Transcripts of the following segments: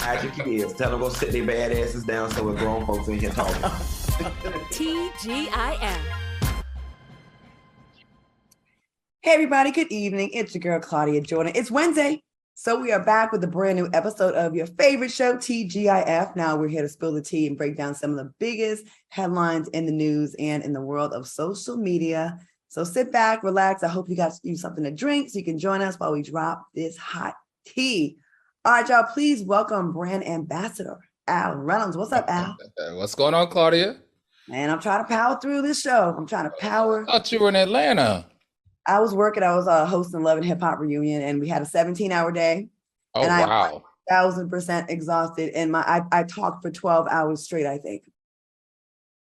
Hide your kids. Tell them go sit their bad asses down so we're grown folks in here talking. TGIF. Hey everybody, good evening. It's your girl Claudia Jordan. It's Wednesday, so we are back with a brand new episode of your favorite show, TGIF. Now we're here to spill the tea and break down some of the biggest headlines in the news and in the world of social media. So sit back, relax. I hope you got you something to drink so you can join us while we drop this hot tea. All right, y'all, please welcome brand ambassador Al Reynolds. What's up, Al? What's going on, Claudia? Man, I'm trying to power through this show. I'm trying to power. I thought you were in Atlanta. I was working. I was hosting Love and Hip Hop Reunion, and we had a 17-hour day. Oh, and wow. I'm 1,000% exhausted, and I talked for 12 hours straight, I think.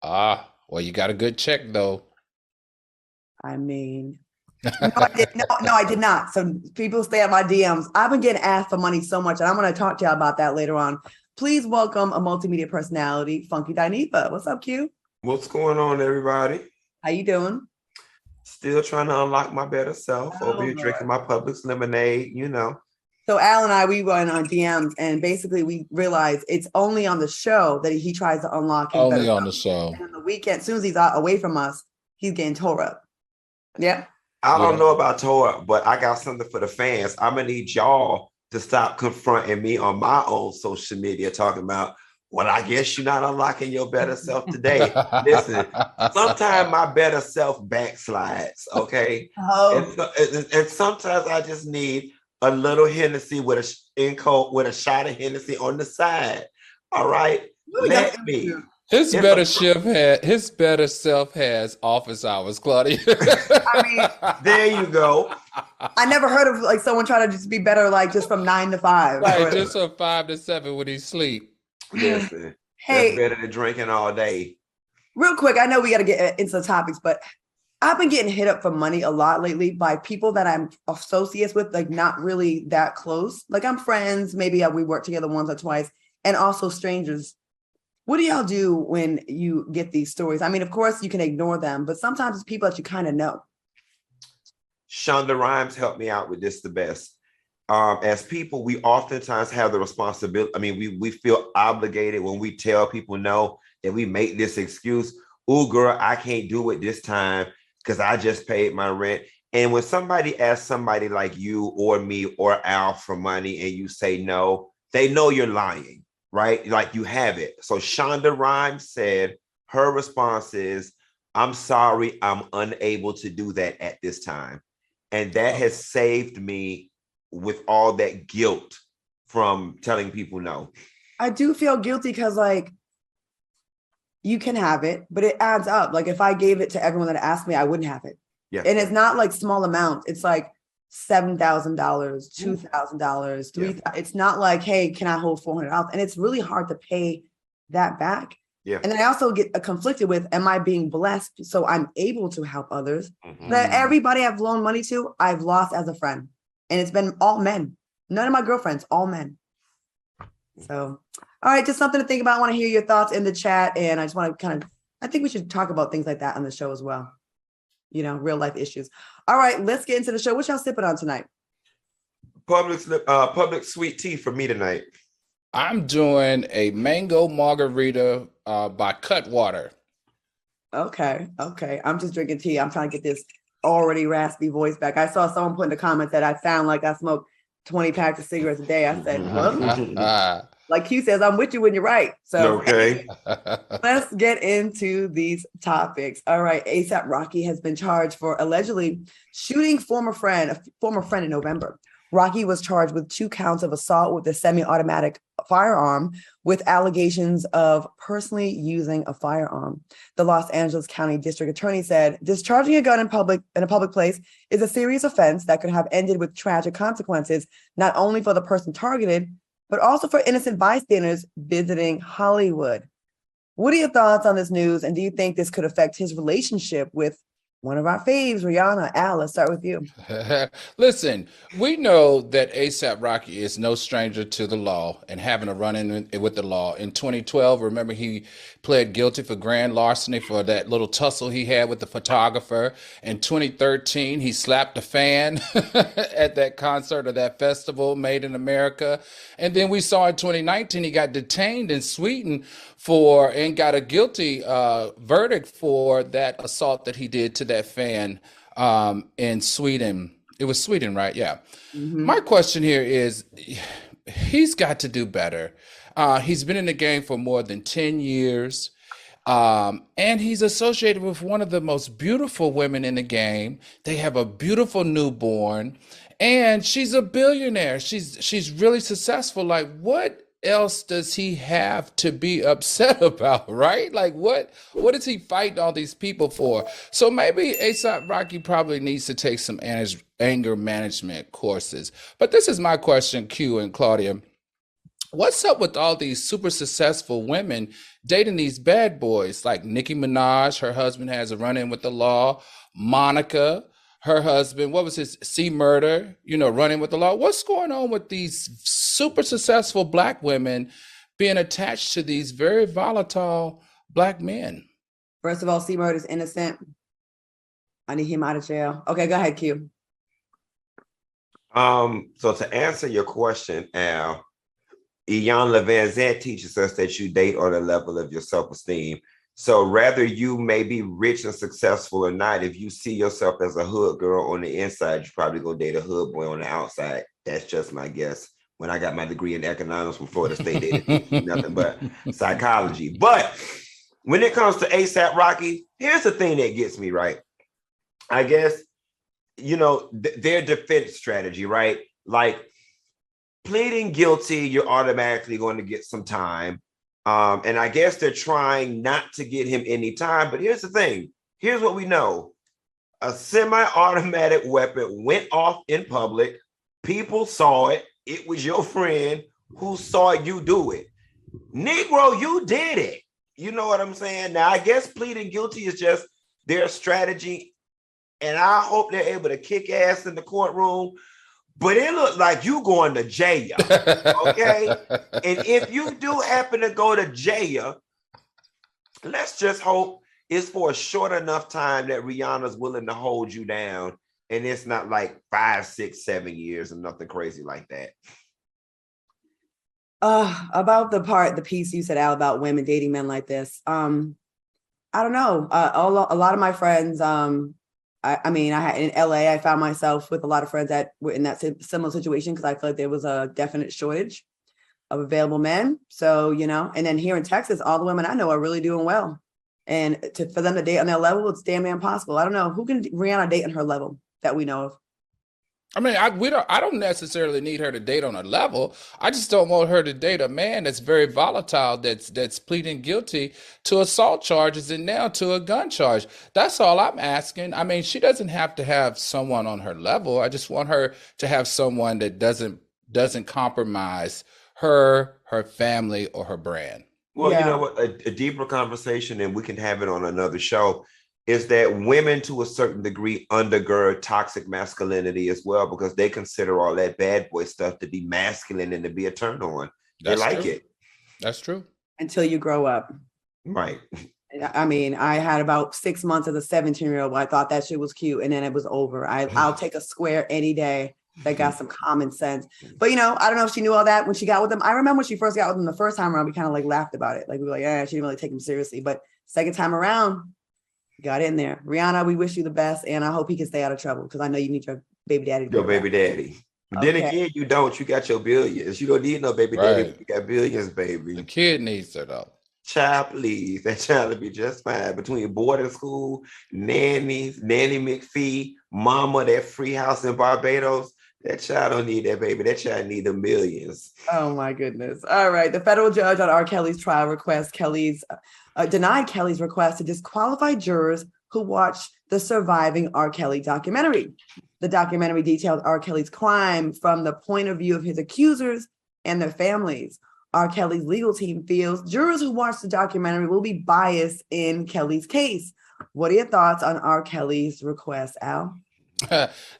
Well, you got a good check, though. I mean, no, I did not. So people stay at my DMs. I've been getting asked for money so much, and I'm going to talk to y'all about that later on. Please welcome a multimedia personality, Funky Dineva. What's up, Q? What's going on, everybody? How you doing? Still trying to unlock my better self. Over here drinking my Publix lemonade, you know. So Al and I, we went on DMs, and basically we realized it's only on the show that he tries to unlock his Only better on self. the show. And on the weekend, as soon as he's away from us, he's getting tore up. Yeah. I don't know about Tora, but I got something for the fans. I'm going to need y'all to stop confronting me on my own social media talking about, well, I guess you're not unlocking your better self today. Listen, sometimes my better self backslides, okay? Oh. And sometimes I just need a little Hennessy with a shot of Hennessy on the side. All right? Let me. His better self has office hours, Claudia. I mean, there you go. I never heard of like someone trying to just be better, like just from 9 to 5. Right, just from 5 to 7 when he sleep. Listen, hey, that's better than drinking all day. Real quick, I know we got to get into the topics, but I've been getting hit up for money a lot lately by people that I'm associates with, like not really that close. Like I'm friends, maybe we work together once or twice, and also strangers. What do y'all do when you get these stories? I mean, of course, you can ignore them, but sometimes it's people that you kind of know. Shonda Rhimes helped me out with this the best. As people, we oftentimes have the responsibility. I mean, we feel obligated when we tell people no, that we make this excuse. Oh, girl, I can't do it this time because I just paid my rent. And when somebody asks somebody like you or me or Al for money and you say no, they know you're lying. Right? Like you have it. So Shonda Rhimes said her response is, I'm sorry, I'm unable to do that at this time. And that has saved me with all that guilt from telling people no. I do feel guilty because like you can have it, but it adds up. Like if I gave it to everyone that asked me, I wouldn't have it. Yeah. And it's not like small amounts. It's like $7,000, $2,000, $3,000. It's not like, hey, can I hold $400? And it's really hard to pay that back. Yeah. And then I also get conflicted with, am I being blessed so I'm able to help others? Mm-hmm. But everybody I've loaned money to, I've lost as a friend. And it's been all men. None of my girlfriends, all men. So, all right, just something to think about. I want to hear your thoughts in the chat. And I just want to I think we should talk about things like that on the show as well. You know, real life issues. All right, let's get into the show. What y'all sipping on tonight? Public sweet tea for me tonight. I'm doing a mango margarita by Cutwater. Okay. I'm just drinking tea. I'm trying to get this already raspy voice back. I saw someone put in the comments that I sound like I smoke 20 packs of cigarettes a day. I said, well, like Q says, I'm with you when you're right. So okay. Let's get into these topics. All right. ASAP Rocky has been charged for allegedly shooting a former friend in November. Rocky was charged with 2 counts of assault with a semi-automatic firearm with allegations of personally using a firearm. The Los Angeles County District Attorney said, discharging a gun in a public place is a serious offense that could have ended with tragic consequences, not only for the person targeted, but also for innocent bystanders visiting Hollywood. What are your thoughts on this news? And do you think this could affect his relationship with One of our faves, Rihanna. Al, let's start with you. Listen, we know that ASAP Rocky is no stranger to the law and having a run-in with the law. In 2012, remember he pled guilty for grand larceny for that little tussle he had with the photographer. In 2013, he slapped a fan at that concert or that festival Made in America. And then we saw in 2019, he got detained in Sweden and got a guilty verdict for that assault that he did to that fan in Sweden. It was Sweden, right? Yeah. Mhm. My question here is he's got to do better. He's been in the game for more than 10 years. And he's associated with one of the most beautiful women in the game. They have a beautiful newborn, and she's a billionaire. She's really successful. Like, what else does he have to be upset about, right? Like, what is he fighting all these people for? So maybe ASAP Rocky probably needs to take some anger management courses. But this is my question, Q and Claudia. What's up with all these super successful women dating these bad boys like Nicki Minaj? Her husband has a run-in with the law. Monica, her husband, what was his C-Murder, running with the law. What's going on with these super successful black women being attached to these very volatile black men? First of all, C-Murder is innocent. I need him out of jail. Okay, go ahead, Q. So to answer your question, Al, Iyanla Vanzant teaches us that you date on the level of your self-esteem. So rather you may be rich and successful or not, if you see yourself as a hood girl on the inside, you probably go date a hood boy on the outside. That's just my guess. When I got my degree in economics from Florida State, they didn't teach me nothing but psychology. But when it comes to ASAP Rocky, here's the thing that gets me, right? I guess, their defense strategy, right? Like, pleading guilty, you're automatically going to get some time. And I guess they're trying not to get him any time. But here's the thing. Here's what we know. A semi-automatic weapon went off in public. People saw it. It was your friend who saw you do it. Negro, you did it. You know what I'm saying? Now, I guess pleading guilty is just their strategy. And I hope they're able to kick ass in the courtroom. But it looked like you going to jail, okay? And if you do happen to go to jail, let's just hope it's for a short enough time that Rihanna's willing to hold you down, and it's not like 5, 6, 7 years and nothing crazy like that. About the piece you said, Al, about women dating men like this. I don't know. A lot of my friends, I mean, I had in LA, I found myself with a lot of friends that were in that similar situation because I feel like there was a definite shortage of available men. So, and then here in Texas, all the women I know are really doing well. And for them to date on their level, it's damn near impossible. I don't know. Who can Rihanna date on her level that we know of? I mean, I don't necessarily need her to date on a level. I just don't want her to date a man that's very volatile, that's pleading guilty to assault charges and now to a gun charge. That's all I'm asking. I mean, she doesn't have to have someone on her level. I just want her to have someone that doesn't compromise her family, or her brand. Well, you know what? A deeper conversation, and we can have it on another show, is that women to a certain degree undergird toxic masculinity as well, because they consider all that bad boy stuff to be masculine and to be a turn on. They like it. That's true. Until you grow up. Right. I mean, I had about 6 months as a 17-year-old where I thought that shit was cute, and then it was over. I'll take a square any day that got some common sense. But, I don't know if she knew all that when she got with him. I remember when she first got with him the first time around, we kind of like laughed about it. Like, we were like, she didn't really take him seriously. But second time around, got in there. Rihanna, we wish you the best, and I hope he can stay out of trouble because I know you need your baby daddy. Your baby daddy. But then again, you don't. You got your billions. You don't need no baby daddy. You got billions, baby. The kid needs it, though. Child, please. That child will be just fine. Between boarding school, nannies, Nanny McPhee, mama, that free house in Barbados, that child don't need that baby. That child need the millions. Oh, my goodness. All right. The federal judge on R. Kelly's trial denied Kelly's request to disqualify jurors who watched the surviving R. Kelly documentary. The documentary detailed R. Kelly's crime from the point of view of his accusers and their families. R. Kelly's legal team feels jurors who watched the documentary will be biased in Kelly's case. What are your thoughts on R. Kelly's request, Al?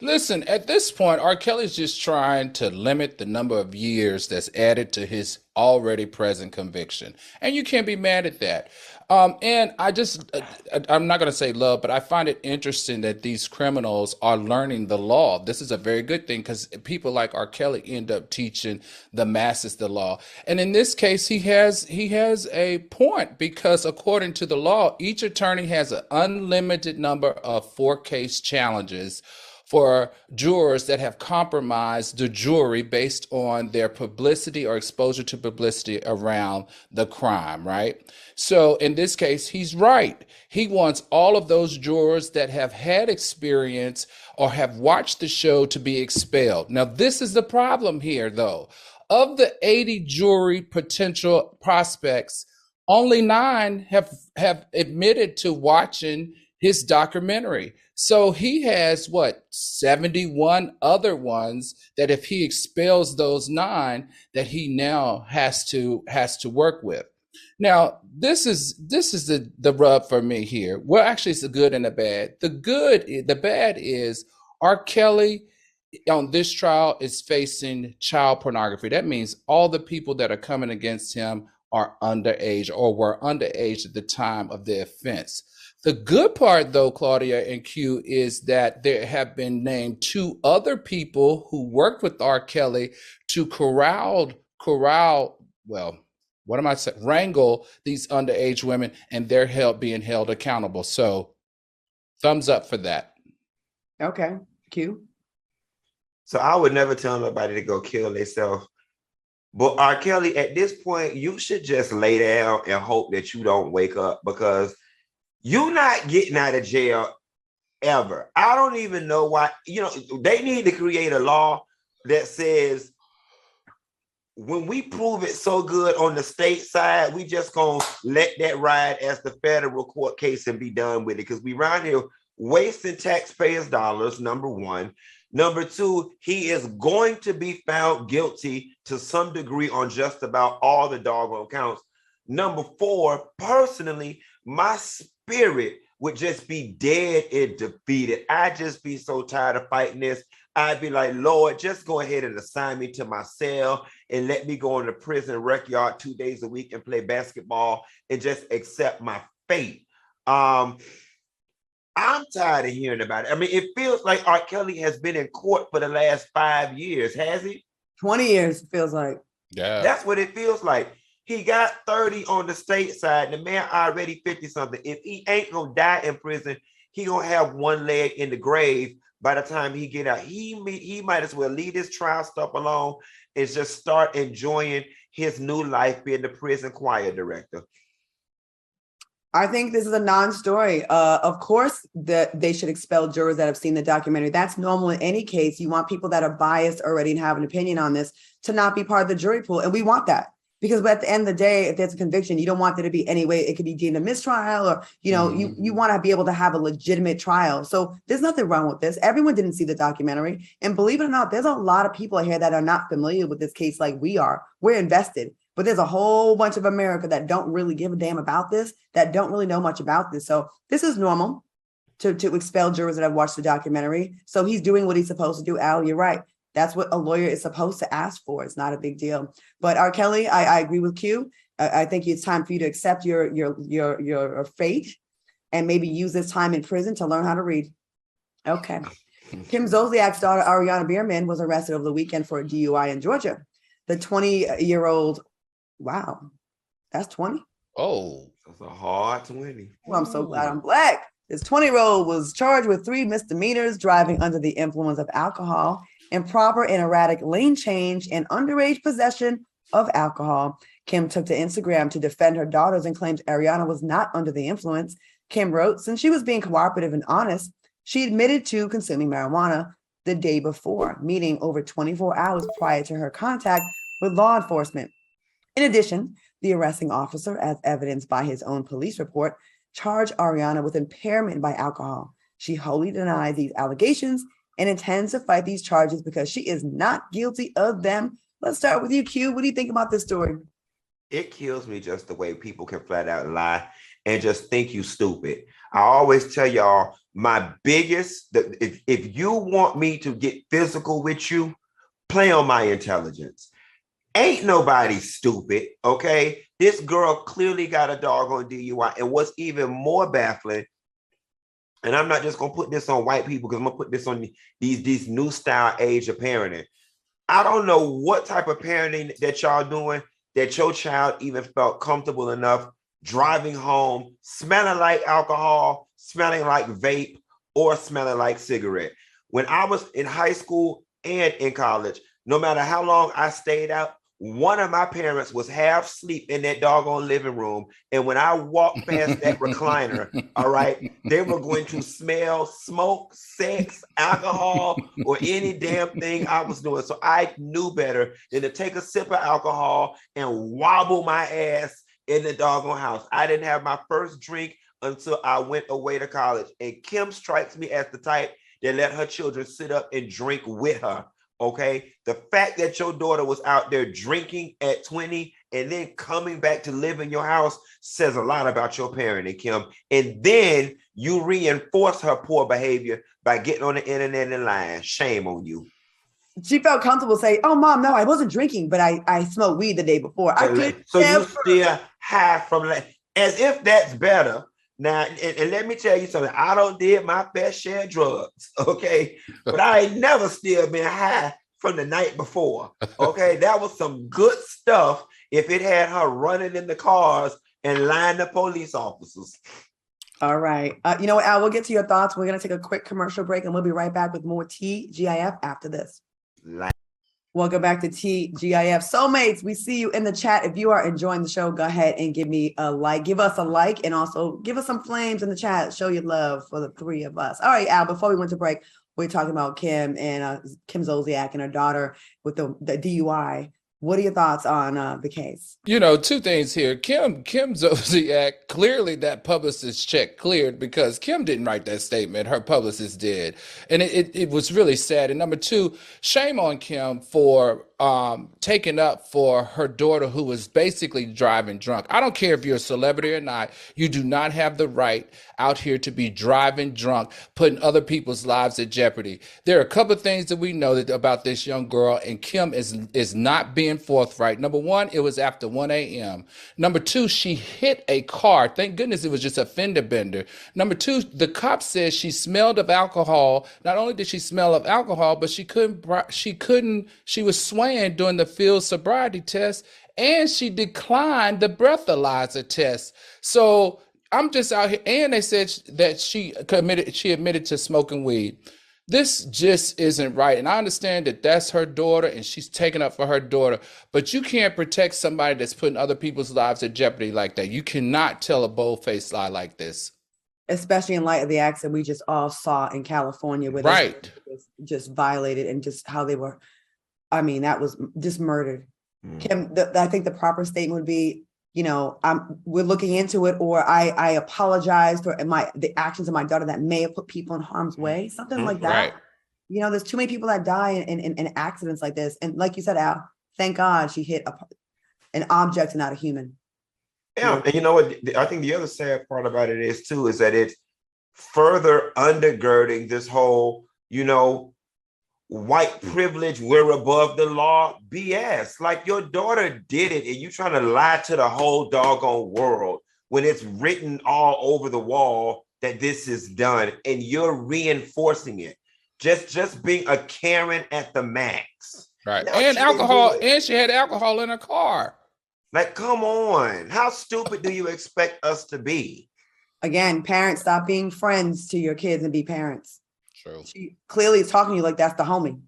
Listen, at this point, R. Kelly's just trying to limit the number of years that's added to his already present conviction. And you can't be mad at that. And I'm not going to say love, but I find it interesting that these criminals are learning the law. This is a very good thing because people like R. Kelly end up teaching the masses the law. And in this case, he has a point because according to the law, each attorney has an unlimited number of 4-case challenges for jurors that have compromised the jury based on their publicity or exposure to publicity around the crime, right? So in this case, he's right. He wants all of those jurors that have had experience or have watched the show to be expelled. Now, this is the problem here, though. Of the 80 jury potential prospects, only 9 have admitted to watching his documentary. So he has 71 other ones that if he expels those 9, that he now has to work with. Now, this is the rub for me here. Well, actually, it's the good and the bad. The bad is R. Kelly on this trial is facing child pornography. That means all the people that are coming against him are underage or were underage at the time of the offense. The good part, though, Claudia and Q, is that there have been named 2 other people who worked with R. Kelly to wrangle these underage women, and they're being held accountable. So, thumbs up for that. Okay, Q. So I would never tell nobody to go kill themselves. But R. Kelly, at this point, you should just lay down and hope that you don't wake up because you're not getting out of jail ever. I don't even know why. They need to create a law that says when we prove it so good on the state side, we just gonna let that ride as the federal court case and be done with it. Because we around here wasting taxpayers' dollars, number one. Number two, he is going to be found guilty to some degree on just about all the doggone counts. Number 4, personally, my spirit would just be dead and defeated. I'd just be so tired of fighting this. I'd be like, Lord, just go ahead and assign me to my cell and let me go in the prison rec yard 2 days a week and play basketball and just accept my fate. I'm tired of hearing about it. I mean, it feels like R. Kelly has been in court for the last 5 years, has he? 20 years, it feels like. Yeah. That's what it feels like. He got 30 on the state side. The man already 50-something. If he ain't gonna die in prison, he gonna have one leg in the grave by the time he get out. He might as well leave this trial stuff alone and just start enjoying his new life being the prison choir director. I think this is a non-story. Of course, they should expel jurors that have seen the documentary. That's normal in any case. You want people that are biased already and have an opinion on this to not be part of the jury pool. And we want that because at the end of the day, if there's a conviction, you don't want there to be any way it could be deemed a mistrial or, you want to be able to have a legitimate trial. So there's nothing wrong with this. Everyone didn't see the documentary. And believe it or not, there's a lot of people here that are not familiar with this case like we are. We're invested. But there's a whole bunch of America that don't really give a damn about this, that don't really know much about this. So this is normal to expel jurors that have watched the documentary. So he's doing what he's supposed to do. Al, you're right. That's what a lawyer is supposed to ask for. It's not a big deal. But R. Kelly, I agree with Q. I think it's time for you to accept your fate and maybe use this time in prison to learn how to read. Okay. Kim Zolciak's daughter, Ariana Bierman, was arrested over the weekend for a DUI in Georgia. The 20-year-old, wow, that's 20? Oh, that's a hard 20. Well, I'm so glad I'm Black. This 20-year-old was charged with 3 misdemeanors, driving under the influence of alcohol, improper and erratic lane change, and underage possession of alcohol. Kim took to Instagram to defend her daughters and claimed Ariana was not under the influence. Kim wrote, since she was being cooperative and honest, she admitted to consuming marijuana the day before, meaning over 24 hours prior to her contact with law enforcement. In addition, the arresting officer, as evidenced by his own police report, charged Ariana with impairment by alcohol. She wholly denies these allegations and intends to fight these charges because she is not guilty of them. Let's start with you, Q. What do you think about this story? It kills me just the way people can flat out lie. and just think you stupid. I always tell y'all, my biggest, if you want me to get physical with you, play on my intelligence. Ain't nobody stupid, okay? This girl clearly got a doggone DUI. And what's even more baffling, and I'm not just gonna put this on white people, because I'm gonna put this on these new style age of parenting. I don't know what type of parenting that y'all doing that your child even felt comfortable enough driving home, smelling like alcohol, smelling like vape, or smelling like cigarette. When I was in high school and in college, no matter how long I stayed out, one of my parents was half asleep in that doggone living room. And when I walked past that recliner, all right, they were going to smell smoke, sex, alcohol, or any damn thing I was doing. So I knew better than to take a sip of alcohol and wobble my ass in the doggone house. I didn't have my first drink until I went away to college. And Kim strikes me as the type that let her children sit up and drink with her. Okay, the fact that your daughter was out there drinking at 20 and then coming back to live in your house says a lot about your parenting, Kim. And then you reinforce her poor behavior by getting on the internet and lying. Shame on you. She felt comfortable saying, "Oh, Mom, no, I wasn't drinking, but I smoked weed the day before." So you still high from that, as if that's better. Now, and let me tell you something. I don't did my fair share of drugs, okay? But I ain't never still been high from the night before, okay? That was some good stuff if it had her running in the cars and lying to police officers. All right. You know what, Al, we'll get to your thoughts. We're going to take a quick commercial break, and we'll be right back with more TGIF after this. Welcome back to TGIF. Soulmates, we see you in the chat. If you are enjoying the show, go ahead and give me a like. Give us a like, and also give us some flames in the chat. Show your love for the three of us. All right, Al, before we went to break, we're talking about Kim and Kim Zolciak and her daughter with the DUI. What are your thoughts on the case? You know, two things here. Kim Zolciak, clearly that publicist check cleared, because Kim didn't write that statement. Her publicist did. And it was really sad. And number two, shame on Kim for taking up for her daughter, who was basically driving drunk. I don't care if you're a celebrity or not. You do not have the right out here to be driving drunk, putting other people's lives at jeopardy. There are a couple of things that we know about this young girl, and Kim is not being forthright. Number one, it was after 1 a.m. Number two, she hit a car. Thank goodness it was just a fender bender. Number two, the cop says she smelled of alcohol. Not only did she smell of alcohol, but she was swaying during the field sobriety test, and she declined the breathalyzer test. So I'm just out here, and they said that she admitted to smoking weed. This just isn't right. And I understand that that's her daughter and she's taking up for her daughter, but you can't protect somebody that's putting other people's lives at jeopardy like that. You cannot tell a bold-faced lie like this. Especially in light of the acts that we just all saw in California, where right. they just violated, and just how they were, I mean, that was just murdered. Kim, I think the proper statement would be, you know, we're looking into it, or I apologize for the actions of my daughter that may have put people in harm's way, something like that. Right. You know, there's too many people that die in accidents like this. And like you said, Al, thank God she hit an object and not a human. Yeah, and you know what? I think the other sad part about it is that it's further undergirding this whole, you know, white privilege, we're above the law BS. Like, your daughter did it, and you trying to lie to the whole doggone world when it's written all over the wall that this is done, and you're reinforcing it. Just being a Karen at the max. Right. And alcohol, and she had alcohol in her car. Like, come on. How stupid do you expect us to be? Again, parents, stop being friends to your kids and be parents. True. She clearly is talking to you like that's the homie.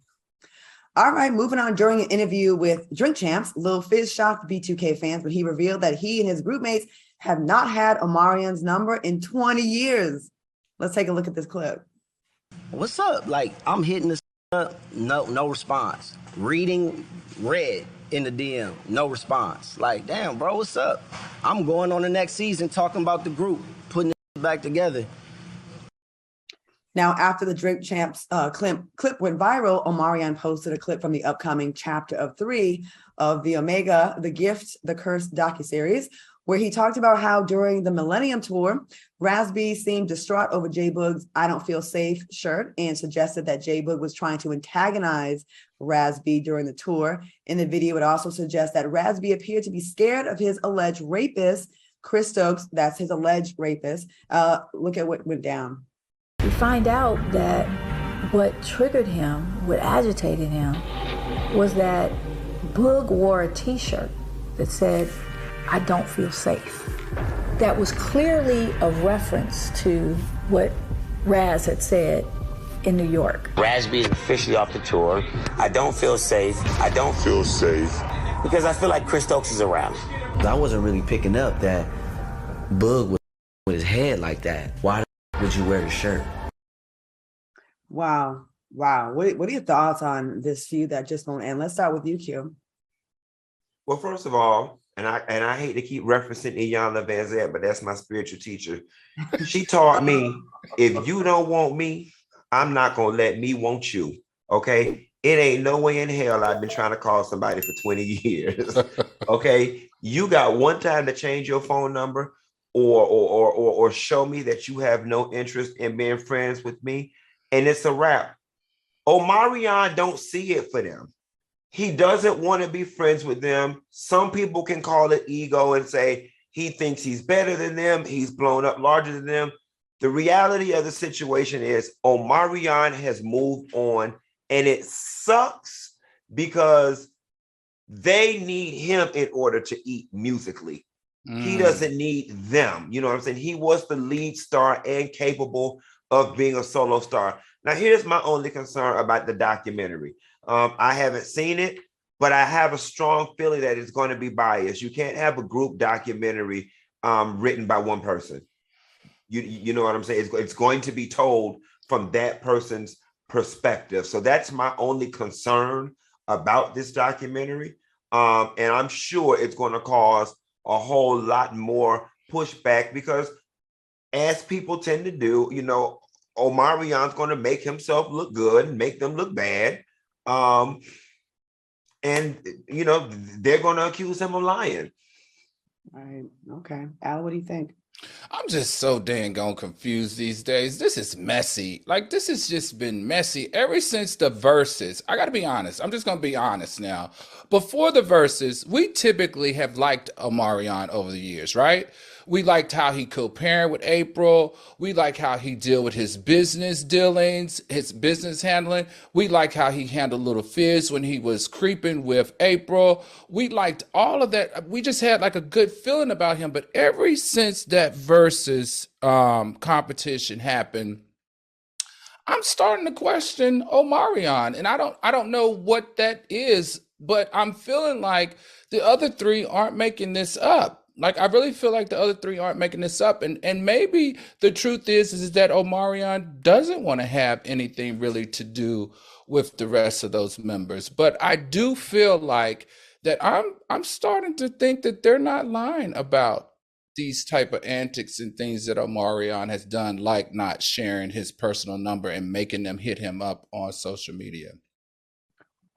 All right, moving on. During an interview with Drink Champs, Lil Fizz shocked B2K fans when he revealed that he and his group mates have not had Omarion's number in 20 years. Let's take a look at this clip. What's up? Like, I'm hitting this up, no response. Reading, red in the DM, no response. Like, damn, bro, what's up? I'm going on the next season talking about the group, putting it back together. Now, after the Drink Champs clip went viral, Omarion posted a clip from the upcoming chapter of 3 of the Omega, The Gift, The Curse docuseries, where he talked about how during the Millennium Tour, Raz-B seemed distraught over J-Boog's "I Don't Feel Safe" shirt and suggested that J-Boog was trying to antagonize Raz-B during the tour. In the video, it also suggests that Raz-B appeared to be scared of his alleged rapist, Chris Stokes. That's his alleged rapist. Look at what went down. We find out that what triggered him, what agitated him, was that Boog wore a t-shirt that said, "I don't feel safe." That was clearly a reference to what Raz had said in New York. Raz-B is officially off the tour. I don't feel safe. I don't feel safe because I feel like Chris Stokes is around. I wasn't really picking up that Boog was with his head like that. Why would you wear the shirt? Wow. What are your thoughts on this feud that just won't end? Let's start with you, Q. Well, first of all, and I hate to keep referencing Iyanla Vanzant, but that's my spiritual teacher. She taught me, if you don't want me, I'm not gonna let me want you. Okay. It ain't no way in hell I've been trying to call somebody for 20 years. Okay. You got one time to change your phone number or show me that you have no interest in being friends with me, and it's a wrap. Omarion don't see it for them. He doesn't want to be friends with them. Some people can call it ego and say he thinks he's better than them. He's blown up larger than them. The reality of the situation is Omarion has moved on, and it sucks because they need him in order to eat musically. He doesn't need them. You know what I'm saying? He was the lead star and capable of being a solo star. Now, here's my only concern about the documentary. I haven't seen it, but I have a strong feeling that it's going to be biased. You can't have a group documentary written by one person. You know what I'm saying? It's going to be told from that person's perspective. So that's my only concern about this documentary. And I'm sure it's going to cause a whole lot more pushback because, as people tend to do, you know, Omarion's going to make himself look good and make them look bad. And, you know, they're going to accuse him of lying. Right. Okay. Al, what do you think? I'm just so dang gone confused these days. This is messy. Like, this has just been messy ever since the verses. I got to be honest. I'm just going to be honest now. Before the verses, we typically have liked Omarion over the years, right? We liked how he co-parent with April. We like how he deal with his business dealings, his business handling. We like how he handled Little Fizz when he was creeping with April. We liked all of that. We just had like a good feeling about him. But ever since that versus competition happened, I'm starting to question Omarion, and I don't know what that is, but I'm feeling like the other three aren't making this up. Like, I really feel like the other three aren't making this up. And maybe the truth is that Omarion doesn't want to have anything really to do with the rest of those members. But I do feel like that I'm starting to think that they're not lying about these type of antics and things that Omarion has done, like not sharing his personal number and making them hit him up on social media.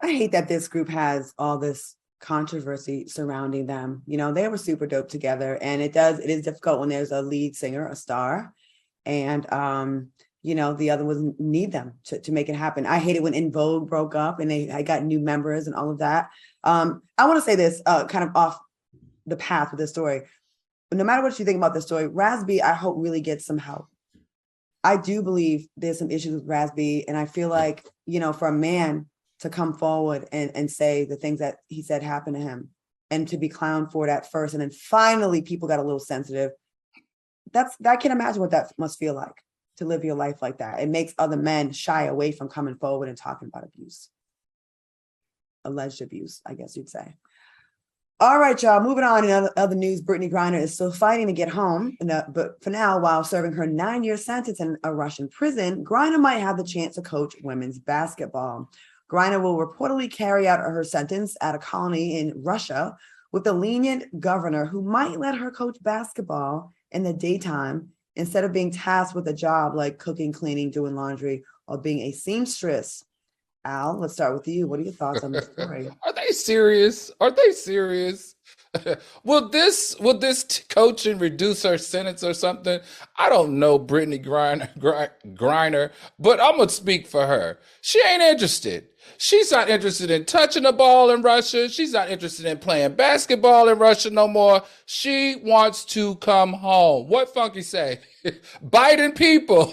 I hate that this group has all this controversy surrounding them. You know, they were super dope together, and it is difficult when there's a lead singer, a star, and you know, the other ones need them to make it happen. I hate it when In Vogue broke up and I got new members and all of that. I want to say this kind of off the path with this story. But no matter what you think about this story, Raz-B, I hope, really gets some help. I do believe there's some issues with Raz-B, and I feel like, you know, for a man to come forward and say the things that he said happened to him and to be clowned for it at first, and then finally people got a little sensitive. I can imagine what that must feel like, to live your life like that. It makes other men shy away from coming forward and talking about abuse. Alleged abuse, I guess you'd say. All right, y'all, moving on. In other news, Brittany Griner is still fighting to get home. But for now, while serving her 9-year sentence in a Russian prison, Griner might have the chance to coach women's basketball. Griner will reportedly carry out her sentence at a colony in Russia with a lenient governor who might let her coach basketball in the daytime instead of being tasked with a job like cooking, cleaning, doing laundry, or being a seamstress. Al, let's start with you. What are your thoughts on this story? Are they serious? Are they serious? Will this coaching reduce her sentence or something? I don't know Brittany Griner, but I'm gonna speak for her. She ain't interested. She's not interested in touching the ball in Russia. She's not interested in playing basketball in Russia no more. She wants to come home. What Funky say? Biden people,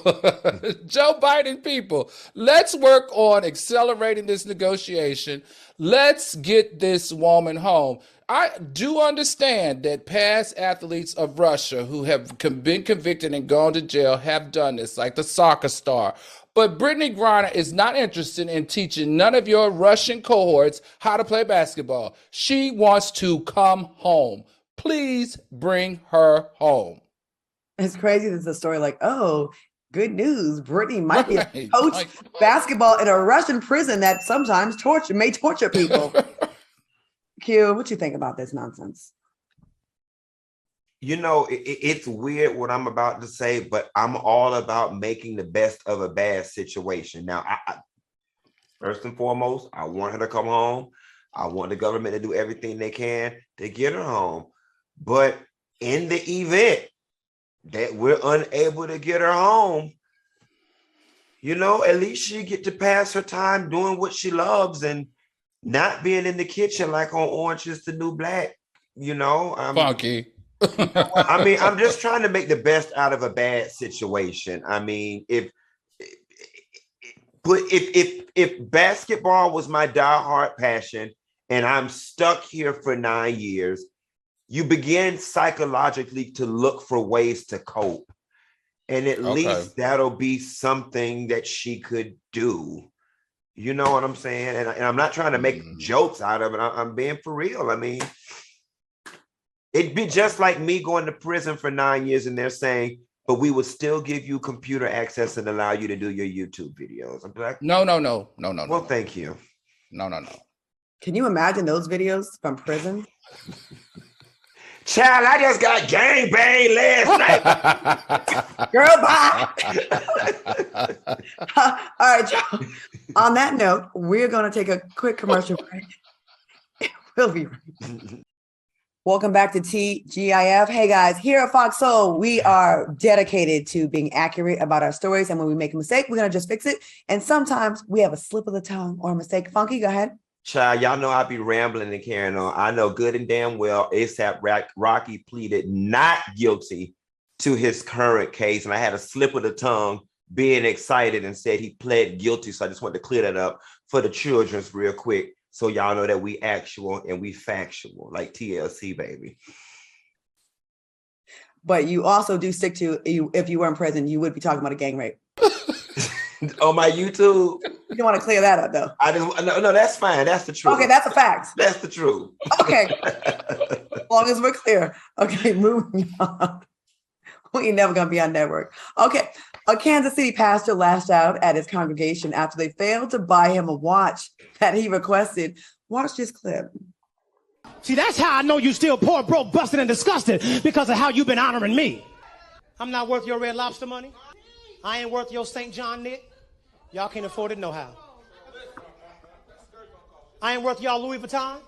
Joe Biden people, let's work on accelerating this negotiation. Let's get this woman home. I do understand that past athletes of Russia who have been convicted and gone to jail have done this, like the soccer star. But Brittany Griner is not interested in teaching none of your Russian cohorts how to play basketball. She wants to come home. Please bring her home. It's crazy. There's a story like, oh, good news. Brittany might be a coach basketball in a Russian prison that sometimes may torture people. Q, what you think about this nonsense? You know, it's weird what I'm about to say, but I'm all about making the best of a bad situation. Now, first and foremost, I want her to come home. I want the government to do everything they can to get her home. But in the event that we're unable to get her home, you know, at least she get to pass her time doing what she loves and not being in the kitchen like on Orange is the New Black, you know. Funky. I mean, I'm just trying to make the best out of a bad situation. I mean, if basketball was my diehard passion and I'm stuck here for 9 years, you begin psychologically to look for ways to cope. And at least that'll be something that she could do. You know what I'm saying? And I'm not trying to make jokes out of it. I'm being for real. I mean, it'd be just like me going to prison for 9 years and they're saying, but we would still give you computer access and allow you to do your YouTube videos. I'm like, no. Well, thank you. No. Can you imagine those videos from prison? Child, I just got gangbanged last night. Girl, bye. All right, y'all. On that note, we're going to take a quick commercial break. We'll be right back. Welcome back to TGIF. Hey guys, here at Fox Soul, we are dedicated to being accurate about our stories. And when we make a mistake, we're going to just fix it. And sometimes we have a slip of the tongue or a mistake. Funky, go ahead. Child, y'all know I be rambling and carrying on. I know good and damn well ASAP Rocky pleaded not guilty to his current case. And I had a slip of the tongue being excited and said he pled guilty. So I just wanted to clear that up for the children's real quick. So y'all know that we actual and we factual, like TLC, baby. But you also do stick to, if you were in prison, you would be talking about a gang rape. On my YouTube. You don't want to clear that up, though. No, that's fine. That's the truth. Okay, that's a fact. That's the truth. Okay. As long as we're clear. Okay, moving on. We ain't never going to be on network. Okay. A Kansas City pastor lashed out at his congregation after they failed to buy him a watch that he requested. Watch this clip. See, that's how I know you still poor, broke, busted, and disgusted, because of how you've been honoring me. I'm not worth your Red Lobster money. I ain't worth your St. John knit. Y'all can't afford it no how. I ain't worth y'all Louis Vuitton.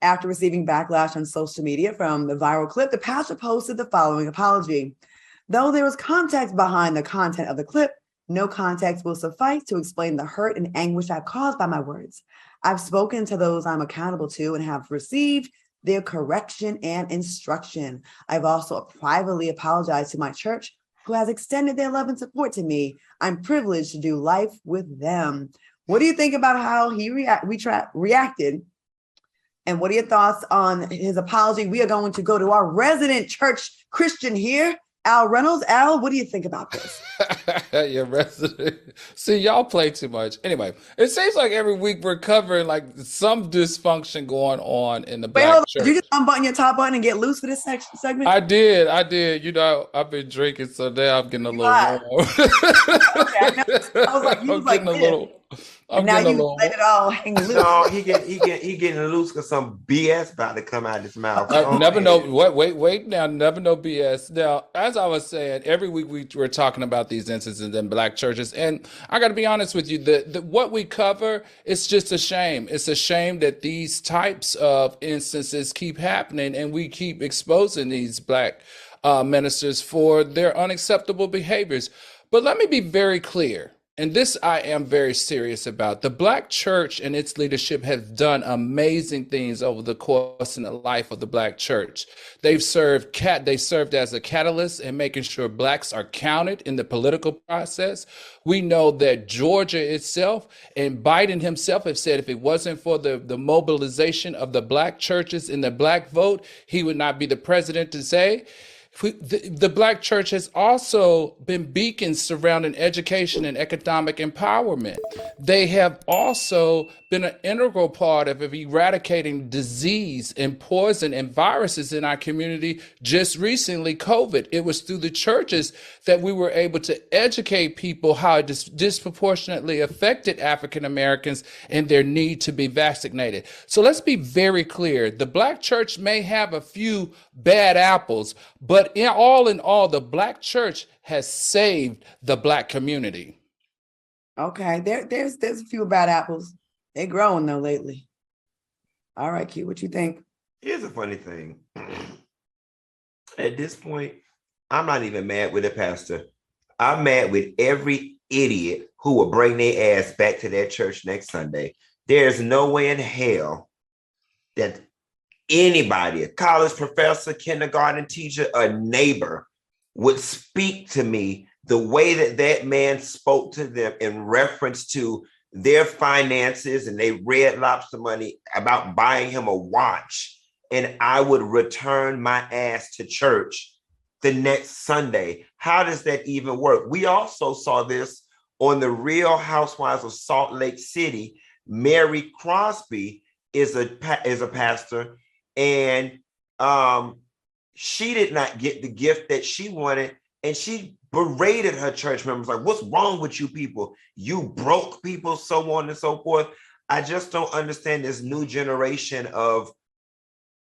After receiving backlash on social media from the viral clip, the pastor posted the following apology. Though there was context behind the content of the clip, no context will suffice to explain the hurt and anguish I've caused by my words. I've spoken to those I'm accountable to and have received their correction and instruction. I've also privately apologized to my church, who has extended their love and support to me. I'm privileged to do life with them. What do you think about how he reacted? And what are your thoughts on his apology? We are going to go to our resident church Christian here, Al Reynolds. Al, what do you think about this? Your resident. See, y'all play too much. Anyway, it seems like every week we're covering like some dysfunction going on in the black church. Did you just unbutton your top button and get loose for this segment? I did. You know, I've been drinking, so now I'm getting a little warm. Okay, I was like, I'm getting a little. And I'm now getting a you little. let it all hang loose. No, he getting loose because some BS about to come out of his mouth. Never know. Man. Wait. Now, never know BS. Now, as I was saying, every week we're talking about these instances in black churches, and I got to be honest with you. What we cover, it's just a shame. It's a shame that these types of instances keep happening, and we keep exposing these black ministers for their unacceptable behaviors. But let me be very clear. And this I am very serious about. The black church and its leadership has done amazing things over the course and the life of the black church. They served as a catalyst in making sure blacks are counted in the political process. We know that Georgia itself and Biden himself have said if it wasn't for the mobilization of the black churches in the black vote, he would not be the president to say. The black church has also been beacons surrounding education and economic empowerment. They have also been an integral part of eradicating disease and poison and viruses in our community. Just recently, COVID. It was through the churches that we were able to educate people how it disproportionately affected African Americans and their need to be vaccinated. So let's be very clear. The black church may have a few bad apples, but in all, the black church has saved the black community. Okay, there's a few bad apples. They're growing though lately. All right, Q, what you think? Here's a funny thing. At this point, I'm not even mad with the pastor. I'm mad with every idiot who will bring their ass back to their church next Sunday. There's no way in hell that anybody, a college professor, kindergarten teacher, a neighbor, would speak to me the way that man spoke to them in reference to their finances and their Red Lobster money about buying him a watch. And I would return my ass to church the next Sunday. How does that even work? We also saw this on the Real Housewives of Salt Lake City. Mary Crosby is a pastor, and she did not get the gift that she wanted, and she berated her church members like, what's wrong with you people? You broke people, so on and so forth. I just don't understand this new generation of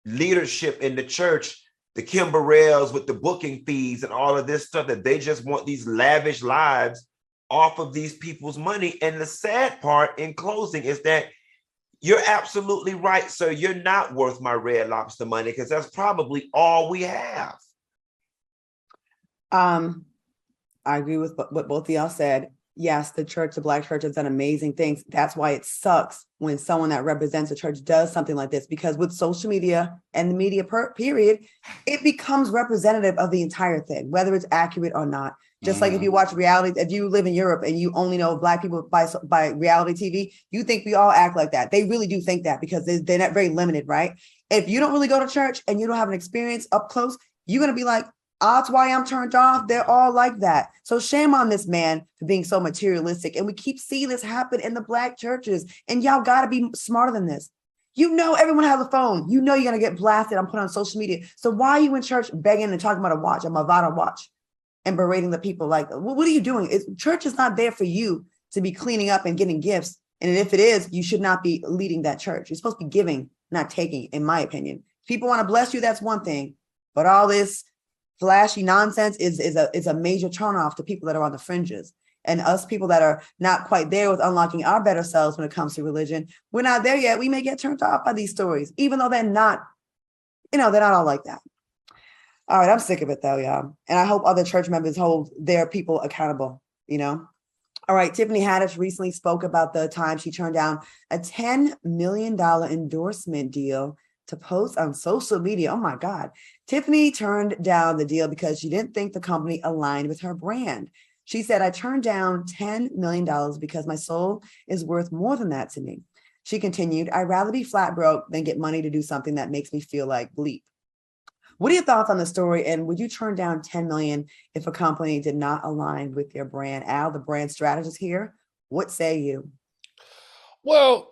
leadership in the church, the Kim Burrells with the booking fees and all of this stuff, that they just want these lavish lives off of these people's money. And the sad part in closing is that you're absolutely right, sir. You're not worth my Red Lobster money because that's probably all we have. I agree with what both of y'all said. Yes, the black church has done amazing things. That's why it sucks when someone that represents a church does something like this, because with social media and the media period, it becomes representative of the entire thing, whether it's accurate or not. Just like if you watch reality, if you live in Europe and you only know black people by reality TV, you think we all act like that. They really do think that because they're not very limited, right? If you don't really go to church and you don't have an experience up close, you're going to be like, that's why I'm turned off. They're all like that. So shame on this man for being so materialistic. And we keep seeing this happen in the black churches. And y'all got to be smarter than this. You know, everyone has a phone. You know, you're going to get blasted and put on social media. So why are you in church begging and talking about a watch, a Movado watch, and berating the people? Like, what are you doing? Church is not there for you to be cleaning up and getting gifts. And if it is, you should not be leading that church. You're supposed to be giving, not taking, in my opinion. If people want to bless you, that's one thing. But all this flashy nonsense is a major turnoff to people that are on the fringes. And us people that are not quite there with unlocking our better selves when it comes to religion, we're not there yet. We may get turned off by these stories, even though they're not all like that. All right, I'm sick of it though, y'all. And I hope other church members hold their people accountable, All right, Tiffany Haddish recently spoke about the time she turned down a $10 million endorsement deal to post on social media. Oh my God. Tiffany turned down the deal because she didn't think the company aligned with her brand. She said, I turned down $10 million because my soul is worth more than that to me. She continued, I'd rather be flat broke than get money to do something that makes me feel like bleep. What are your thoughts on the story? And would you turn down $10 million if a company did not align with your brand? Al, the brand strategist here, what say you? Well,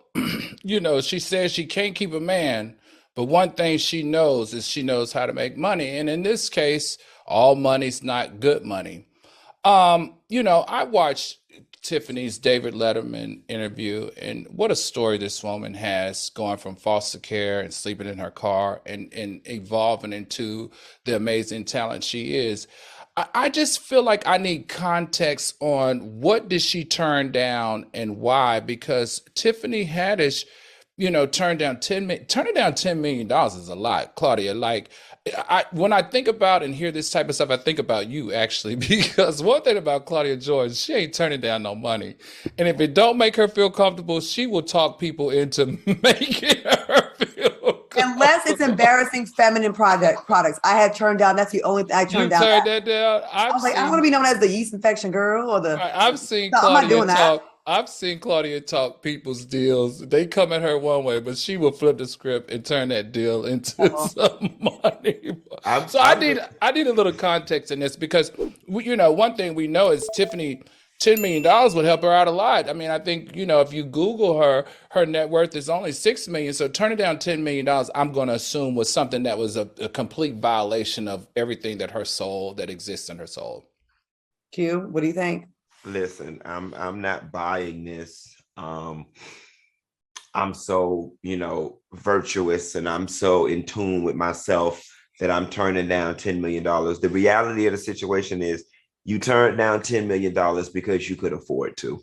she says she can't keep a man, but one thing she knows is she knows how to make money. And in this case, all money's not good money. I watched Tiffany's David Letterman interview, and what a story this woman has, going from foster care and sleeping in her car and evolving into the amazing talent she is. I just feel like I need context on what did she turn down and why, because Tiffany Haddish, turning down $10 million is a lot, Claudia. Like, when I think about and hear this type of stuff, I think about you actually, because one thing about Claudia Jordan, she ain't turning down no money. And if it don't make her feel comfortable, she will talk people into making her feel comfortable. Unless it's embarrassing feminine products. I have turned down. That's the only thing I turned down. Turned that down. I was like, I want to be known as the yeast infection girl or the. I've seen No, I'm not doing that. I've seen Claudia talk people's deals. They come at her one way, but she will flip the script and turn that deal into some money. I need a little context in this, because one thing we know is Tiffany, $10 million would help her out a lot. I mean, I think, if you Google her net worth is only $6 million. So turning down $10 million, I'm going to assume was something that was a complete violation of everything that exists in her soul. Q, what do you think? Listen, I'm not buying this. I'm so, virtuous, and I'm so in tune with myself that I'm turning down $10 million. The reality of the situation is you turned down $10 million because you could afford to.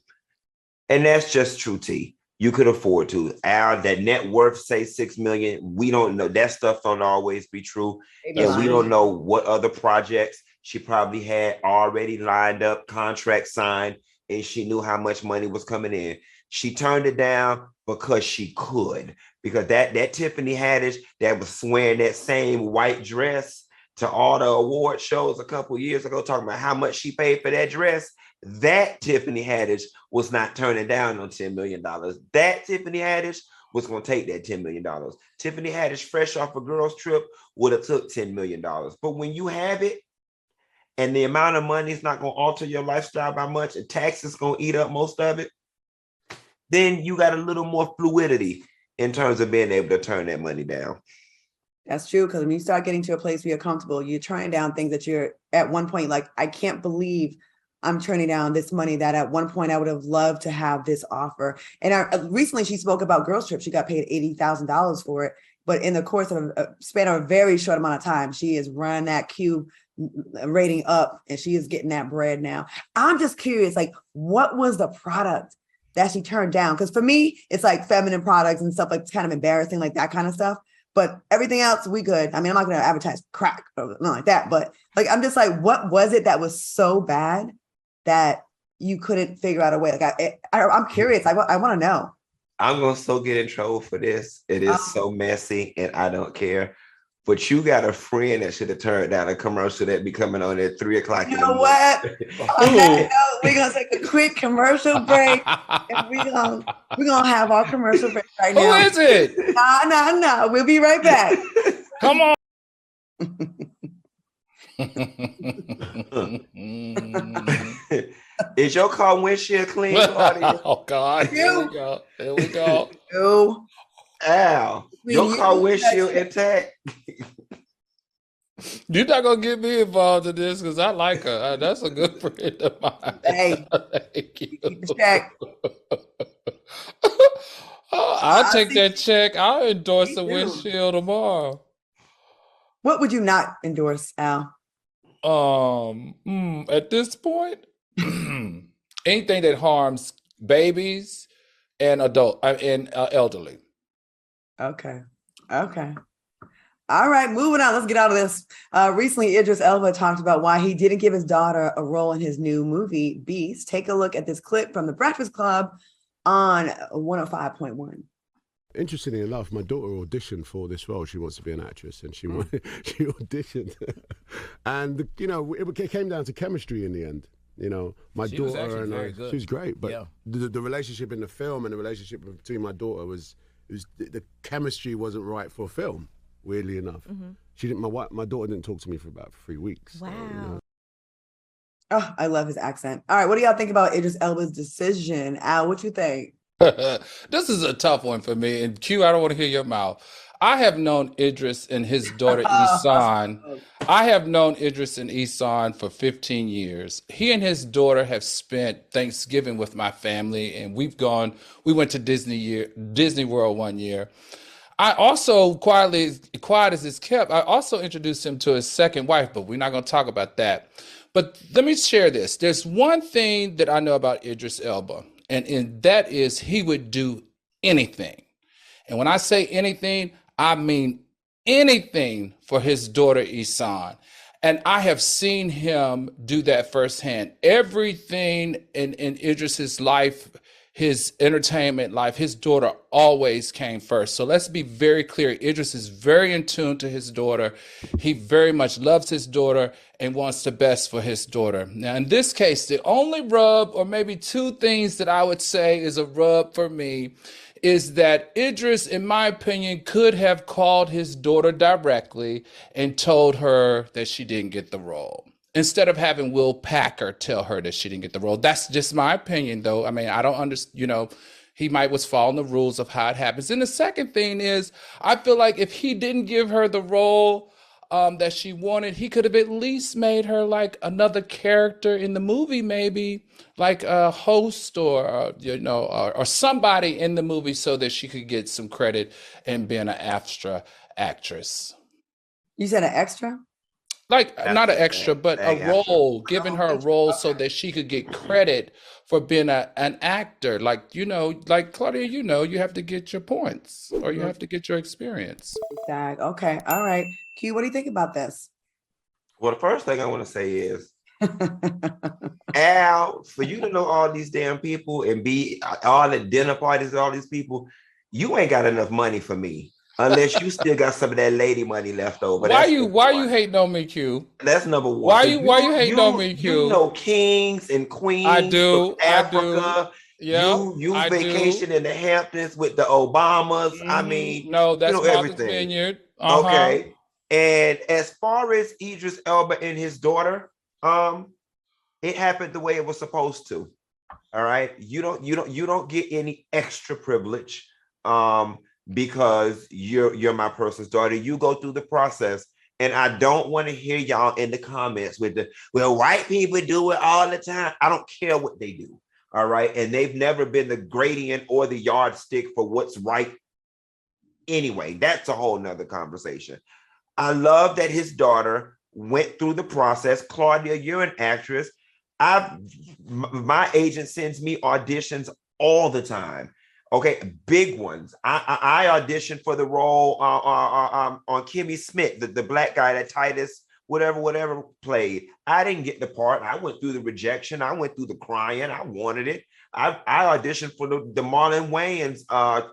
And that's just true, T. You could afford to. Al, that net worth say $6 million. We don't know. That stuff don't always be true. And we don't know what other projects she probably had already lined up, contract signed, and she knew how much money was coming in. She turned it down because she could. Because that Tiffany Haddish that was wearing that same white dress to all the award shows a couple years ago, talking about how much she paid for that dress, that Tiffany Haddish was not turning down on $10 million. That Tiffany Haddish was going to take that $10 million. Tiffany Haddish, fresh off a girls trip, would have took $10 million. But when you have it, and the amount of money is not going to alter your lifestyle by much, and taxes going to eat up most of it, then you got a little more fluidity in terms of being able to turn that money down. That's true, because when you start getting to a place where you're comfortable, you're turning down things that you're at one point like, I can't believe I'm turning down this money that at one point I would have loved to have this offer. And recently she spoke about girls trip. She got paid $80,000 for it. But in the course of a span of a very short amount of time, she has run that Q rating up, and she is getting that bread now. I'm just curious, like, what was the product that she turned down? Because for me, it's like feminine products and stuff, like it's kind of embarrassing, like that kind of stuff. But everything else, we good. I mean, I'm not going to advertise crack or nothing like that. But like, I'm just like, what was it that was so bad that you couldn't figure out a way? Like, I'm curious. I want to know. I'm going to still get in trouble for this. It is so messy, and I don't care. But you got a friend that should have turned down a commercial that be coming on at 3:00. You know what? On that note, we're going to take a quick commercial break. And we're gonna have our commercial break right now. Who is it? No. We'll be right back. Come on. Is your car windshield clean, Claudia? Oh, God. Here we go. No. Al, your car windshield intact? You're not going to get me involved in this because I like her. That's a good friend of mine. Hey, thank you. keep the check. I'll take that check. I'll endorse the windshield tomorrow. What would you not endorse, Al? At this point, anything that harms babies and elderly. Okay. All right, moving on. Let's get out of this. Recently, Idris Elba talked about why he didn't give his daughter a role in his new movie, Beast. Take a look at this clip from The Breakfast Club on 105.1. Interestingly enough, my daughter auditioned for this role. She wants to be an actress, and she auditioned. And, it came down to chemistry in the end. My she was daughter and very good. she was great. But yeah. the relationship in the film and the relationship between my daughter the chemistry wasn't right for film, weirdly enough. Mm-hmm. She didn't. My daughter didn't talk to me for about 3 weeks. Wow. So, Oh, I love his accent. All right, what do y'all think about Idris Elba's decision? Al, what you think? This is a tough one for me. And Q, I don't want to hear your mouth. I have known Idris and his daughter Isan. I have known Idris and Isan for 15 years. He and his daughter have spent Thanksgiving with my family, and we went to Disney World one year. I also, quiet as it's kept, I also introduced him to his second wife, but we're not going to talk about that. But let me share this. There's one thing that I know about Idris Elba, and that is he would do anything. And when I say anything, I mean anything for his daughter Isan. And I have seen him do that firsthand. Everything in Idris's life, his entertainment life, his daughter always came first. So let's be very clear. Idris is very in tune to his daughter. He very much loves his daughter and wants the best for his daughter. Now, in this case, the only rub, or maybe two things that I would say is a rub for me, is that Idris, in my opinion, could have called his daughter directly and told her that she didn't get the role, instead of having Will Packer tell her that she didn't get the role. That's just my opinion, though. I mean, I don't understand, he might was following the rules of how it happens. And the second thing is, I feel like if he didn't give her the role that she wanted, he could have at least made her like another character in the movie, maybe like a host or somebody in the movie, so that she could get some credit in being an extra actress. You said an extra? Like not an extra, but a role, giving her a role so that she could get credit for being an actor. Like, like Claudia, you have to get your points, or you have to get your experience. Exactly. Okay. All right. Q, what do you think about this? Well, the first thing I want to say is, Al, for you to know all these damn people and be all at dinner parties, all these people, you ain't got enough money for me. Unless you still got some of that lady money left over. Why you hating on me, Q? That's number one. Why you hating on me, Q? You know kings and queens of Africa. Yeah, you vacation in the Hamptons with the Obamas. Mm-hmm. I mean, no, that's everything. Vineyard. Okay. And as far as Idris Elba and his daughter, it happened the way it was supposed to. All right. You don't get any extra privilege. Because you're my person's daughter. You go through the process, and I don't want to hear y'all in the comments with white people do it all the time. I don't care what they do, all right? And they've never been the gradient or the yardstick for what's right. Anyway, that's a whole nother conversation. I love that his daughter went through the process. Claudia, you're an actress. My agent sends me auditions all the time. Okay, big ones. I auditioned for the role on Kimmy Smith, the black guy that Titus, whatever played. I didn't get the part. I went through the rejection. I went through the crying. I wanted it. I auditioned for the Marlon Wayans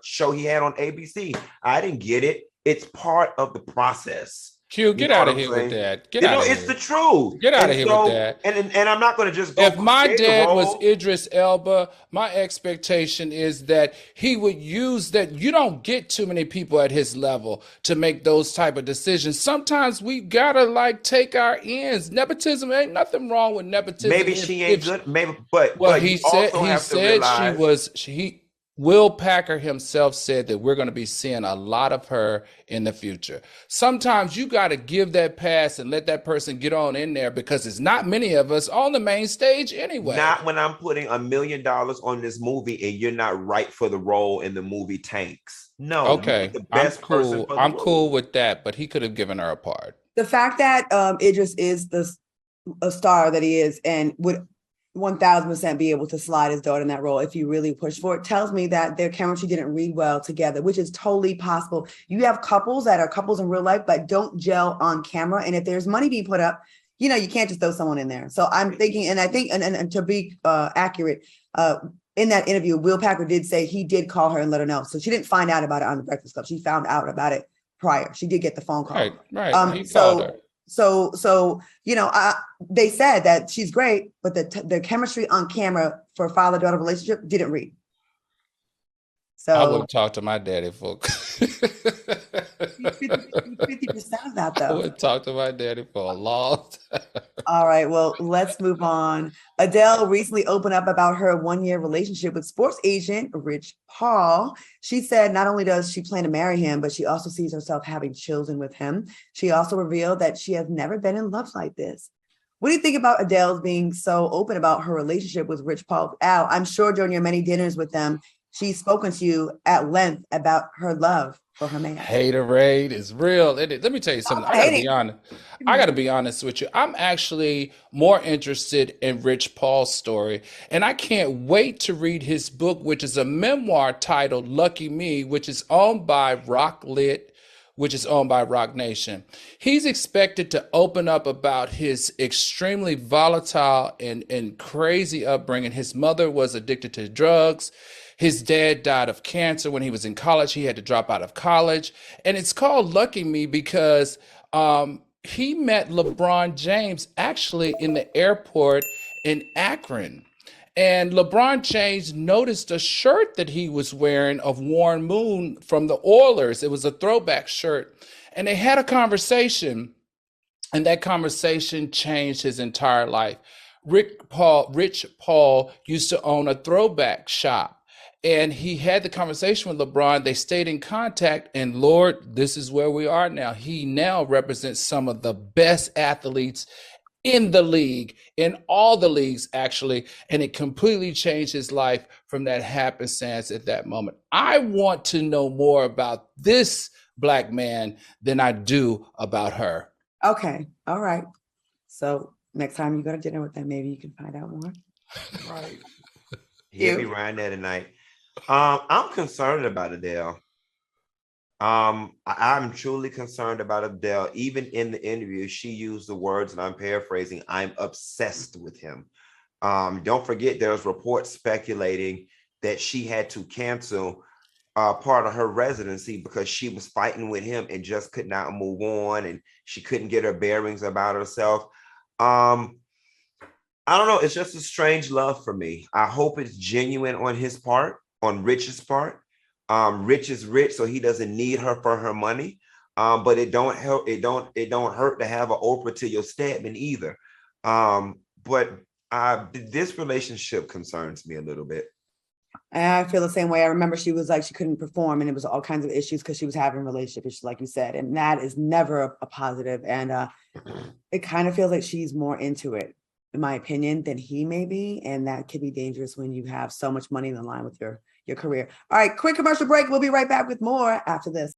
show he had on ABC. I didn't get it. It's part of the process. Q, get out of here with that. Get out of here. It's the truth. Get out of here with that. And I'm not going to just go. If my dad was Idris Elba, my expectation is that he would use that. You don't get too many people at his level to make those type of decisions. Sometimes we gotta take our ends. Nepotism, ain't nothing wrong with nepotism. Maybe she ain't good. Maybe, but he said Will Packer himself said that we're going to be seeing a lot of her in the future. Sometimes you got to give that pass and let that person get on in there, because it's not many of us on the main stage anyway. Not when I'm putting $1 million on this movie and you're not right for the role in the movie tanks. No. Okay, I'm cool with that, but he could have given her a part. The fact that Idris is a star that he is and would 1000% be able to slide his daughter in that role if you really push for it, tells me that their chemistry didn't read well together, which is totally possible. You have couples that are couples in real life but don't gel on camera, and if there's money being put up, you can't just throw someone in there. So I'm thinking, and I think, and to be accurate, in that interview, Will Packer did say he did call her and let her know. So she didn't find out about it on the Breakfast Club. She found out about it prior. She did get the phone call. Right. He called her. So they said that she's great, but the chemistry on camera for a father-daughter relationship didn't read. So I wouldn't talk to my daddy, folks. 50% of that, I though. wouldn't talk to my daddy for a long time. All right, well, let's move on. Adele recently opened up about her one-year relationship with sports agent Rich Paul. She said not only does she plan to marry him, but she also sees herself having children with him. She also revealed that she has never been in love like this. What do you think about Adele being so open about her relationship with Rich Paul? Al, I'm sure during your many dinners with them, she's spoken to you at length about her love for her man. Haterade is real. Let me tell you something. I gotta be honest. I gotta be honest with you. I'm actually more interested in Rich Paul's story, and I can't wait to read his book, which is a memoir titled "Lucky Me," which is owned by Rock Lit, which is owned by Rock Nation. He's expected to open up about his extremely volatile and crazy upbringing. His mother was addicted to drugs. His dad died of cancer when he was in college. He had to drop out of college. And it's called Lucky Me because he met LeBron James actually in the airport in Akron. And LeBron James noticed a shirt that he was wearing of Warren Moon from the Oilers. It was a throwback shirt. And they had a conversation, and that conversation changed his entire life. Rich Paul used to own a throwback shop. And he had the conversation with LeBron. They stayed in contact, and Lord, this is where we are now. He now represents some of the best athletes in the league, in all the leagues, actually. And it completely changed his life from that happenstance at that moment. I want to know more about this Black man than I do about her. Okay. All right. So next time you go to dinner with them, maybe you can find out more. Right. He'll be around there tonight. I'm concerned about Adele. I'm truly concerned about Adele. Even in the interview, she used the words, and I'm paraphrasing, I'm obsessed with him. Don't forget, there's reports speculating that she had to cancel part of her residency because she was fighting with him and just could not move on, and she couldn't get her bearings about herself. I don't know. It's just a strange love for me. I hope it's genuine on his part, on Rich's part. Rich is rich, so he doesn't need her for her money. But it don't help. It don't hurt to have an Oprah to your Stedman either. But this relationship concerns me a little bit. And I feel the same way. I remember she was like, she couldn't perform, and it was all kinds of issues because she was having relationship issues, like you said. And that is never a positive. And it kind of feels like she's more into it, in my opinion, than he may be. And that could be dangerous when you have so much money in the line with your career. All right, quick commercial break. We'll be right back with more after this.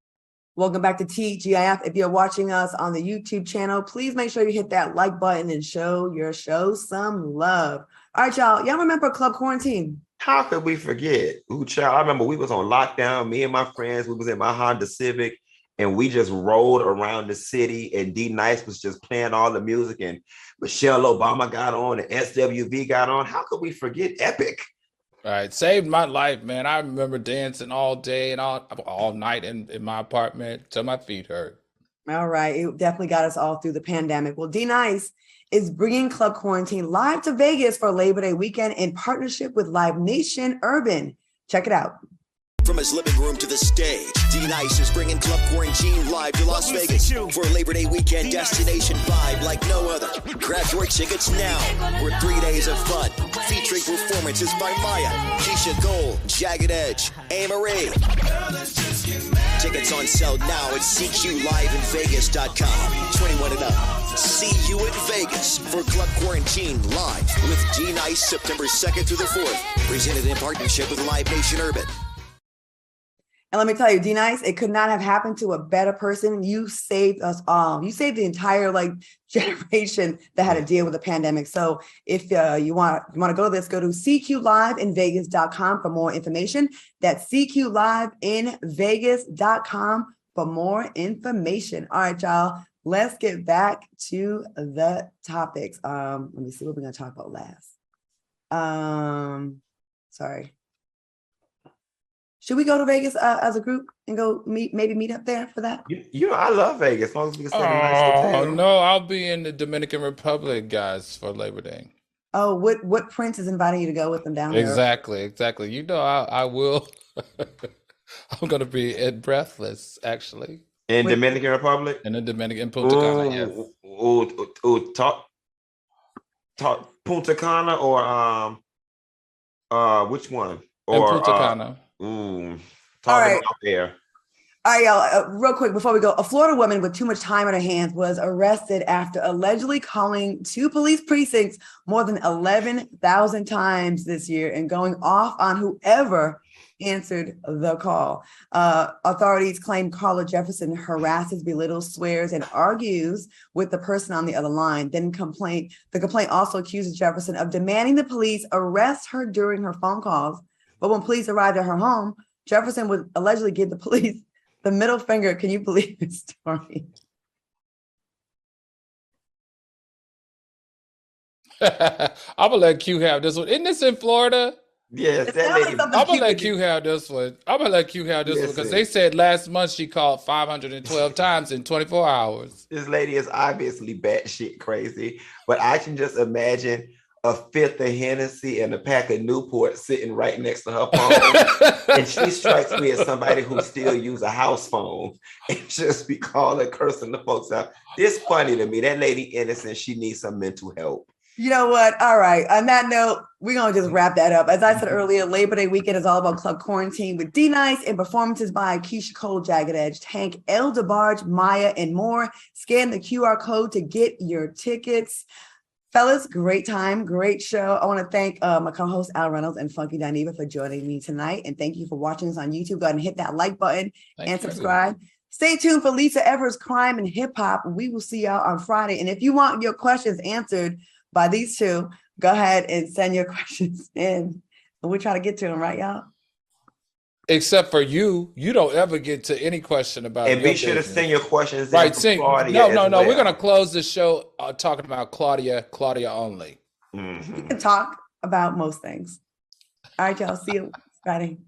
Welcome back to TGIF. If you're watching us on the YouTube channel, please make sure you hit that like button and show your show some love. All right, y'all remember Club Quarantine? How could we forget? Ooh, child, I remember we was on lockdown. Me and my friends, we was in my Honda Civic, and we just rolled around the city, and D Nice was just playing all the music, and Michelle Obama got on, and SWV got on. How could we forget Epic? All right, saved my life, man. I remember dancing all day and all night in my apartment till my feet hurt. All right, it definitely got us all through the pandemic. Well, D Nice is bringing Club Quarantine live to Vegas for Labor Day weekend in partnership with Live Nation Urban. Check it out. From his living room to the stage, D-Nice is bringing Club Quarantine live to Las Vegas for a Labor Day weekend destination vibe like no other. Grab your tickets now for 3 days of fun, featuring performances by Maya, Keisha Cole, Jagged Edge, A-Marie. Tickets on sale now at CQLiveInVegas.com. 21 and up. See you in Vegas for Club Quarantine live with D-Nice September 2nd through the 4th. Presented in partnership with Live Nation Urban. And let me tell you, D Nice, it could not have happened to a better person. You saved us all. You saved the entire generation that had to deal with the pandemic. So if you want to go to this, go to CQLiveInVegas.com for more information. That's CQLiveInVegas.com for more information. All right, y'all, let's get back to the topics. Let me see what we're going to talk about last. Sorry. Should we go to Vegas as a group and go meet up there for that? I love Vegas. As long as we can stay in a nice hotel. Oh no, I'll be in the Dominican Republic, guys, for Labor Day. Oh, what prince is inviting you to go with them down there? Exactly. You know, I will. I'm going to be breathless, actually. In Wait. Dominican Republic? In the Dominican, Punta Cana, yes. Punta Cana or which one? In Or Punta Cana. talking right. about there. All right, y'all, real quick before we go, a Florida woman with too much time on her hands was arrested after allegedly calling two police precincts more than 11,000 times this year and going off on whoever answered the call. Authorities claim caller Jefferson harasses, belittles, swears, and argues with the person on the other line. The complaint also accuses Jefferson of demanding the police arrest her during her phone calls. But when police arrived at her home, Jefferson would allegedly give the police the middle finger. Can you believe this story? I'm gonna let Q have this one. Isn't this in Florida? Yes, It that sounds like lady. something I'm gonna cute let would Q do. have this one. I'm gonna let Q have this one because Listen. they said last month she called 512 times in 24 hours. This lady is obviously batshit crazy, but I can just imagine a fifth of Hennessy and a pack of Newport sitting right next to her phone. And she strikes me as somebody who still use a house phone and just be calling, cursing the folks out. This funny to me. That lady innocent. She needs some mental help. You know what? All right. On that note, we're going to just wrap that up. As I said earlier, Labor Day weekend is all about Club Quarantine with D-Nice and performances by Keisha Cole, Jagged Edge, Tank, El DeBarge, Maya, and more. Scan the QR code to get your tickets. Fellas, great time, great show. I want to thank my co-host Al Reynolds and Funky Dineva for joining me tonight. And thank you for watching us on YouTube. Go ahead and hit that like button and subscribe. Stay tuned for Lisa Evers' Crime and Hip Hop. We will see y'all on Friday. And if you want your questions answered by these two, go ahead and send your questions in. And we'll try to get to them, right, y'all? Except for you don't ever get to any question about And your be sure to business. send your questions Right, in for sing. Claudia No. as well. We're gonna close the show talking about Claudia only. We can talk about most things. All right, y'all. See you Friday.